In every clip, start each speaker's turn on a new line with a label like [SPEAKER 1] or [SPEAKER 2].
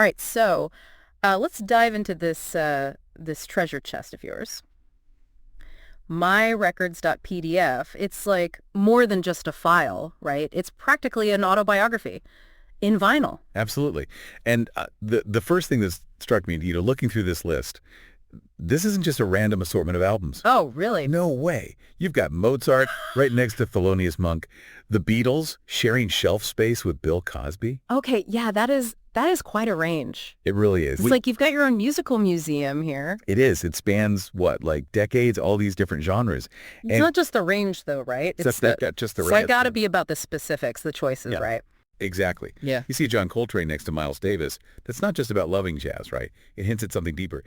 [SPEAKER 1] All right, so let's dive into this treasure chest of yours. MyRecords.pdf. It's like more than just a file, right? It's practically an autobiography in vinyl.
[SPEAKER 2] Absolutely. And the first thing that struck me, looking through this list, this isn't just a random assortment of albums.
[SPEAKER 1] Oh, really?
[SPEAKER 2] No way. You've got Mozart right next to Thelonious Monk, the Beatles sharing shelf space with Bill Cosby.
[SPEAKER 1] Okay, yeah, that is quite a range.
[SPEAKER 2] It really is.
[SPEAKER 1] It's like you've got your own musical museum here.
[SPEAKER 2] It is. It spans what, like decades, all these different genres.
[SPEAKER 1] It's not just the range, though, right?
[SPEAKER 2] It's just the
[SPEAKER 1] It's
[SPEAKER 2] range.
[SPEAKER 1] got to be about the specifics, the choices,
[SPEAKER 2] Yeah.
[SPEAKER 1] right?
[SPEAKER 2] Exactly.
[SPEAKER 1] Yeah.
[SPEAKER 2] You see John Coltrane next to Miles Davis. That's not just about loving jazz, right? It hints at something deeper.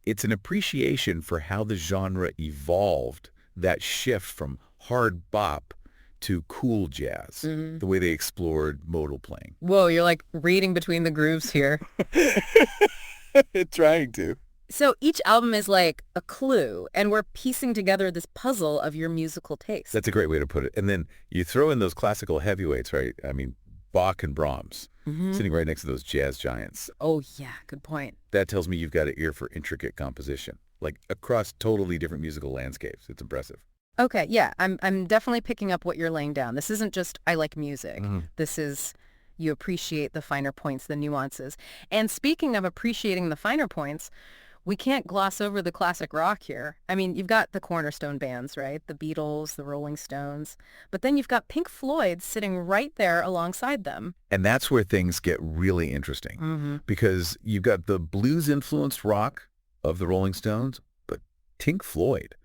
[SPEAKER 2] It's an appreciation for how the genre evolved, that shift from hard bop to cool jazz, the way they explored modal playing.
[SPEAKER 1] Whoa, you're like reading between the grooves here.
[SPEAKER 2] Trying to.
[SPEAKER 1] So each album is like a clue, and we're piecing together this puzzle of your musical taste.
[SPEAKER 2] That's a great way to put it. And then you throw in those classical heavyweights, right? I mean, Bach and Brahms, sitting right next to those jazz giants.
[SPEAKER 1] Oh, yeah, good point.
[SPEAKER 2] That tells me you've got an ear for intricate composition, like across totally different musical landscapes. It's impressive.
[SPEAKER 1] Okay, yeah, I'm definitely picking up what you're laying down. This isn't just I like music. This is you appreciate the finer points, the nuances. And speaking of appreciating the finer points, we can't gloss over the classic rock here. I mean, you've got the cornerstone bands, right? The Beatles, the Rolling Stones. But then you've got Pink Floyd sitting right there alongside them.
[SPEAKER 2] And that's where things get really interesting because you've got the blues-influenced rock of the Rolling Stones, but Pink Floyd,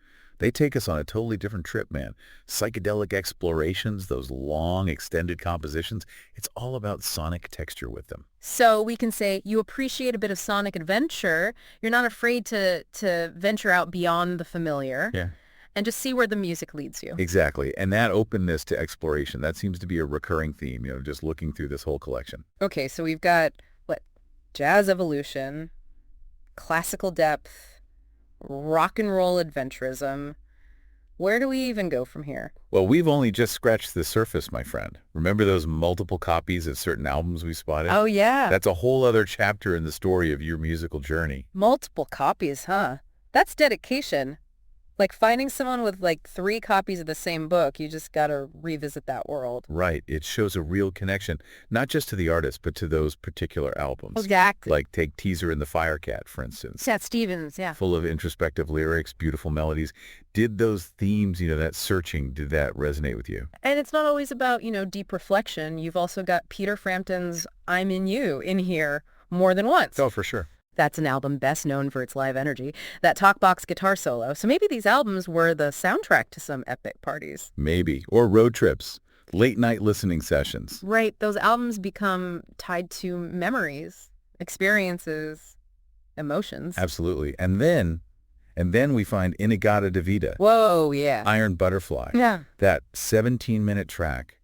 [SPEAKER 2] they take us on a totally different trip, man. Psychedelic explorations, those long, extended compositions, it's all about sonic texture with them.
[SPEAKER 1] So we can say you appreciate a bit of sonic adventure. You're not afraid to venture out beyond the familiar.
[SPEAKER 2] Yeah.
[SPEAKER 1] And just see where the music leads you.
[SPEAKER 2] Exactly. And that openness to exploration, that seems to be a recurring theme, just looking through this whole collection.
[SPEAKER 1] Okay, so we've got, jazz evolution, classical depth, rock and roll adventurism. Where do we even go from here?
[SPEAKER 2] Well, we've only just scratched the surface, my friend. Remember those multiple copies of certain albums we spotted?
[SPEAKER 1] Oh, yeah.
[SPEAKER 2] That's a whole other chapter in the story of your musical journey.
[SPEAKER 1] Multiple copies, huh? That's dedication. Like finding someone with 3 copies of the same book, you just got to revisit that world.
[SPEAKER 2] Right. It shows a real connection, not just to the artist, but to those particular albums.
[SPEAKER 1] Exactly.
[SPEAKER 2] Like take Teaser and the Firecat, for instance.
[SPEAKER 1] Cat Stevens, yeah.
[SPEAKER 2] Full of introspective lyrics, beautiful melodies. Did those themes, that searching, did that resonate with you?
[SPEAKER 1] And it's not always about, deep reflection. You've also got Peter Frampton's I'm in You in here more than once.
[SPEAKER 2] Oh, for sure.
[SPEAKER 1] That's an album best known for its live energy, that talkbox guitar solo. So maybe these albums were the soundtrack to some epic parties.
[SPEAKER 2] Maybe. Or road trips, late night listening sessions.
[SPEAKER 1] Right. Those albums become tied to memories, experiences, emotions.
[SPEAKER 2] Absolutely. And then we find In-A-Gadda-Da-Vida.
[SPEAKER 1] Whoa, yeah.
[SPEAKER 2] Iron Butterfly.
[SPEAKER 1] Yeah.
[SPEAKER 2] That 17-minute track.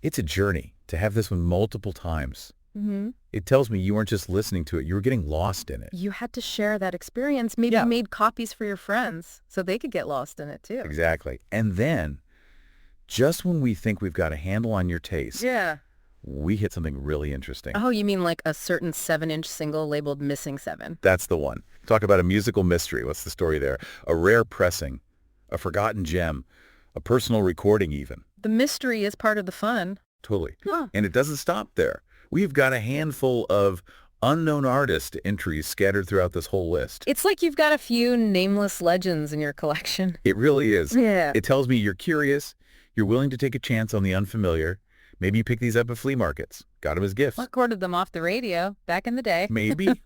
[SPEAKER 2] It's a journey to have this one multiple times.
[SPEAKER 1] Mm-hmm.
[SPEAKER 2] It tells me you weren't just listening to it, you were getting lost in it.
[SPEAKER 1] You had to share that experience. Maybe you made copies for your friends so they could get lost in it too.
[SPEAKER 2] Exactly. And then, just when we think we've got a handle on your taste, we hit something really interesting.
[SPEAKER 1] Oh, you mean like a certain 7-inch single labeled Missing 7?
[SPEAKER 2] That's the one. Talk about a musical mystery. What's the story there? A rare pressing, a forgotten gem, a personal recording even.
[SPEAKER 1] The mystery is part of the fun.
[SPEAKER 2] Totally.
[SPEAKER 1] Huh.
[SPEAKER 2] And it doesn't stop there. We've got a handful of unknown artist entries scattered throughout this whole list.
[SPEAKER 1] It's like you've got a few nameless legends in your collection.
[SPEAKER 2] It really is.
[SPEAKER 1] Yeah.
[SPEAKER 2] It tells me you're curious, you're willing to take a chance on the unfamiliar. Maybe you pick these up at flea markets. Got them as gifts.
[SPEAKER 1] Recorded them off the radio back in the day.
[SPEAKER 2] Maybe.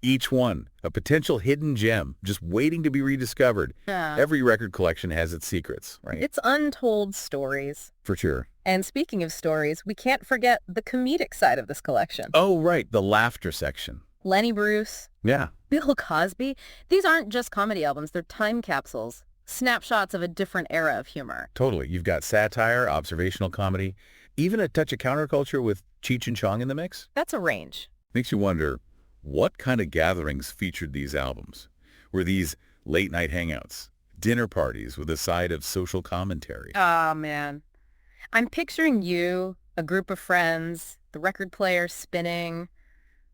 [SPEAKER 2] Each one, a potential hidden gem, just waiting to be rediscovered.
[SPEAKER 1] Yeah.
[SPEAKER 2] Every record collection has its secrets, right?
[SPEAKER 1] It's untold stories.
[SPEAKER 2] For sure.
[SPEAKER 1] And speaking of stories, we can't forget the comedic side of this collection.
[SPEAKER 2] Oh, right, the laughter section.
[SPEAKER 1] Lenny Bruce,
[SPEAKER 2] Yeah.
[SPEAKER 1] Bill Cosby. These aren't just comedy albums, they're time capsules, snapshots of a different era of humor.
[SPEAKER 2] Totally. You've got satire, observational comedy, even a touch of counterculture with Cheech and Chong in the mix.
[SPEAKER 1] That's a range.
[SPEAKER 2] Makes you wonder, what kind of gatherings featured these albums? Were these late-night hangouts, dinner parties with a side of social commentary?
[SPEAKER 1] Oh, man. I'm picturing you, a group of friends, the record player spinning,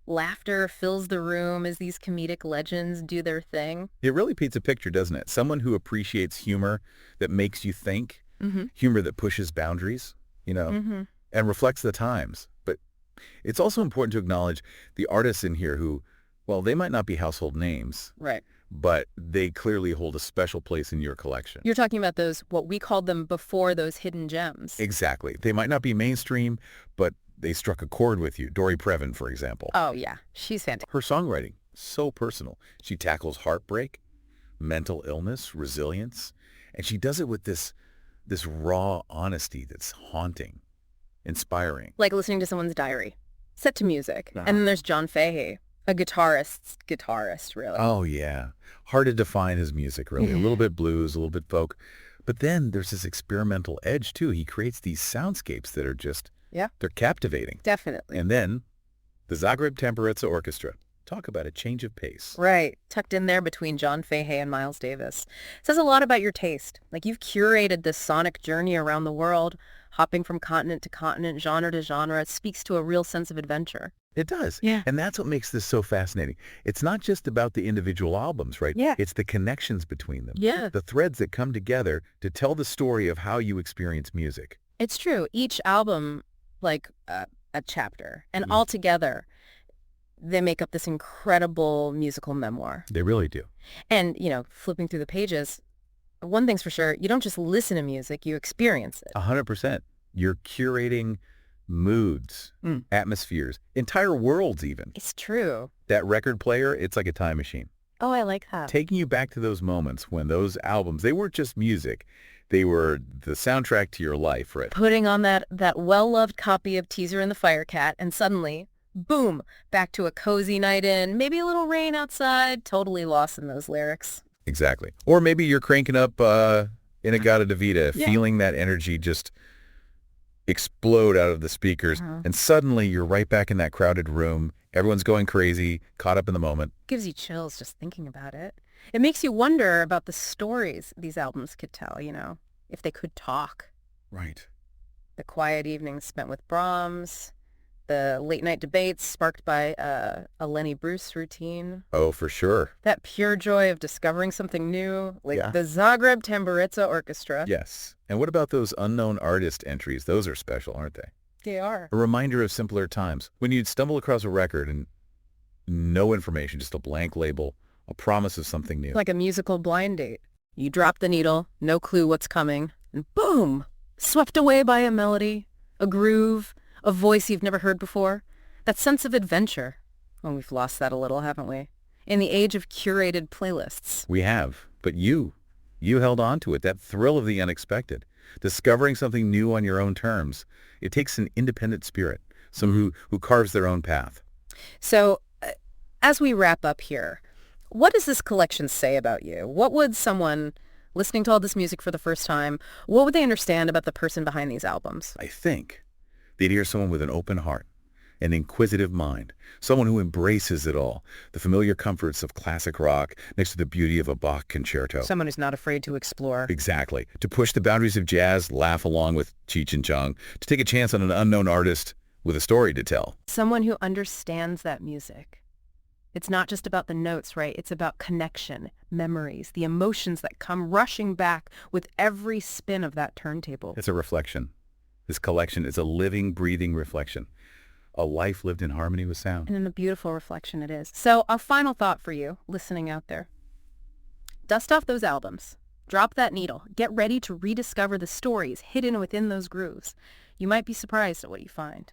[SPEAKER 1] Laughter fills the room as these comedic legends do their thing.
[SPEAKER 2] It really paints a picture, doesn't it? Someone who appreciates humor that makes you think, humor that pushes boundaries, and reflects the times. But it's also important to acknowledge the artists in here who, well, they might not be household names,
[SPEAKER 1] Right.
[SPEAKER 2] but they clearly hold a special place in your collection.
[SPEAKER 1] You're talking about those, what we called them before, those hidden gems.
[SPEAKER 2] Exactly. They might not be mainstream, but they struck a chord with you. Dory Previn, for example.
[SPEAKER 1] Oh, yeah. She's fantastic.
[SPEAKER 2] Her songwriting, so personal. She tackles heartbreak, mental illness, resilience, and she does it with this raw honesty that's haunting, inspiring.
[SPEAKER 1] Like listening to someone's diary, set to music.
[SPEAKER 2] Ah.
[SPEAKER 1] And then there's John Fahey, a guitarist's guitarist, really.
[SPEAKER 2] Oh, yeah. Hard to define his music, really. A little bit blues, a little bit folk. But then there's this experimental edge, too. He creates these soundscapes that are just, they're captivating.
[SPEAKER 1] Definitely.
[SPEAKER 2] And then the Zagreb Temperitza Orchestra. Talk about a change of pace.
[SPEAKER 1] Right. Tucked in there between John Fahey and Miles Davis. Says a lot about your taste. Like, you've curated this sonic journey around the world, hopping from continent to continent, genre to genre. It speaks to a real sense of adventure.
[SPEAKER 2] It does.
[SPEAKER 1] Yeah.
[SPEAKER 2] And that's what makes this so fascinating. It's not just about the individual albums, right?
[SPEAKER 1] Yeah.
[SPEAKER 2] It's the connections between them.
[SPEAKER 1] Yeah.
[SPEAKER 2] The threads that come together to tell the story of how you experience music.
[SPEAKER 1] It's true. Each album, like a chapter. And all together, they make up this incredible musical memoir.
[SPEAKER 2] They really do.
[SPEAKER 1] And, flipping through the pages, one thing's for sure, you don't just listen to music, you experience it.
[SPEAKER 2] 100%. You're curating moods, atmospheres, entire worlds even.
[SPEAKER 1] It's true.
[SPEAKER 2] That record player, it's like a time machine.
[SPEAKER 1] Oh, I like that.
[SPEAKER 2] Taking you back to those moments when those albums, they weren't just music. They were the soundtrack to your life, right?
[SPEAKER 1] Putting on that well-loved copy of Teaser and the Firecat, and suddenly, boom, back to a cozy night in, maybe a little rain outside, totally lost in those lyrics.
[SPEAKER 2] Exactly. Or maybe you're cranking up Inagata Davida, feeling that energy just explode out of the speakers, and suddenly you're right back in that crowded room. Everyone's going crazy, caught up in the moment.
[SPEAKER 1] Gives you chills just thinking about it. It makes you wonder about the stories these albums could tell, if they could talk.
[SPEAKER 2] Right.
[SPEAKER 1] The quiet evenings spent with Brahms, the late-night debates sparked by a Lenny Bruce routine.
[SPEAKER 2] Oh, for sure.
[SPEAKER 1] That pure joy of discovering something new, like the Zagreb Temperitza Orchestra.
[SPEAKER 2] Yes. And what about those unknown artist entries? Those are special, aren't they?
[SPEAKER 1] They are.
[SPEAKER 2] A reminder of simpler times. When you'd stumble across a record and no information, just a blank label, a promise of something new.
[SPEAKER 1] Like a musical blind date. You drop the needle, no clue what's coming, and boom! Swept away by a melody, a groove, a voice you've never heard before. That sense of adventure. Well, we've lost that a little, haven't we? In the age of curated playlists.
[SPEAKER 2] We have. But you held on to it, that thrill of the unexpected. Discovering something new on your own terms. It takes an independent spirit, someone who carves their own path.
[SPEAKER 1] So, as we wrap up here, what does this collection say about you? What would someone listening to all this music for the first time, what would they understand about the person behind these albums?
[SPEAKER 2] I think they'd hear someone with an open heart, an inquisitive mind, someone who embraces it all, the familiar comforts of classic rock next to the beauty of a Bach concerto.
[SPEAKER 1] Someone who's not afraid to explore.
[SPEAKER 2] Exactly. To push the boundaries of jazz, laugh along with Cheech and Chong, to take a chance on an unknown artist with a story to tell.
[SPEAKER 1] Someone who understands that music. It's not just about the notes, right? It's about connection, memories, the emotions that come rushing back with every spin of that turntable.
[SPEAKER 2] It's a reflection. This collection is a living, breathing reflection. A life lived in harmony with sound.
[SPEAKER 1] And a beautiful reflection it is. So a final thought for you, listening out there. Dust off those albums. Drop that needle. Get ready to rediscover the stories hidden within those grooves. You might be surprised at what you find.